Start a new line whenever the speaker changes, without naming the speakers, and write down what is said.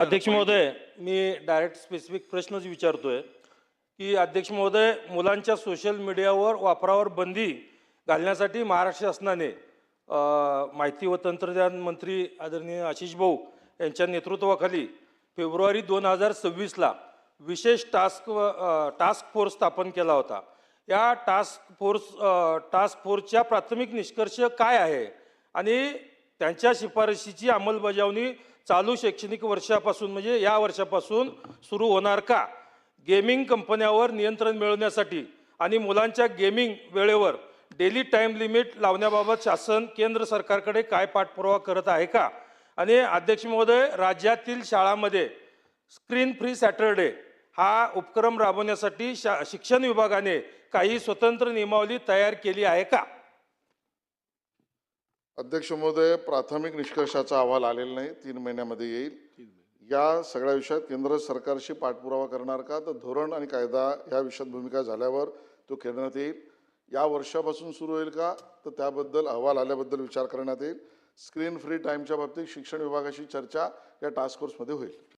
अध्यक्ष महोदय, मी direct specific प्रश्नच विचारतोय की अध्यक्ष महोदय, मुलांच्या सोशल मीडियावर वापरावर बंदी घालण्यासाठी महाराष्ट्र शासनाने माहिती व तंत्रज्ञान मंत्री आदरणीय आशिष भाऊ यांच्या नेतृत्वाखाली फेब्रुवारी 2026ला विशेष टास्क फोर्स स्थापन केला होता। या टास्क फोर्सच्या प्राथमिक निष्कर्ष काय आहे आणि त्यांच्या शिफारशीची अंमलबजावणी चालू शैक्षणिक वर्षापासून म्हणजे या वर्षापासून सुरू होणार का? गेमिंग कंपन्यांवर नियंत्रण मिळवण्यासाठी आणि मुलांच्या गेमिंग वेळेवर डेली टाइम लिमिट लावण्याबाबत शासन केंद्र सरकारकडे काय पाठपुरावा करत आहे का? आणि अध्यक्ष महोदय, राज्यातील शाळांमध्ये स्क्रीन फ्री सॅटरडे हा उपक्रम राबवण्यासाठी शिक्षण विभागाने काही स्वतंत्र नियमावली तयार केली आहे का?
अध्यक्ष महोदय, प्राथमिक निष्कर्षाचा अहवाल आलेला नाही, 3 महिन्यामध्ये येईल। या सगळ्या विषयात केंद्र सरकारशी पाठपुरावा करणार का? तर धोरण आणि कायदा या विषयात भूमिका झाल्यावर तो करण्यात येईल। या वर्षापासून सुरू होईल का? तर त्याबद्दल अहवाल आल्याबद्दल विचार करण्यात येईल। स्क्रीन फ्री टाईमच्या बाबतीत शिक्षण विभागाशी चर्चा या टास्क फोर्समध्ये होईल।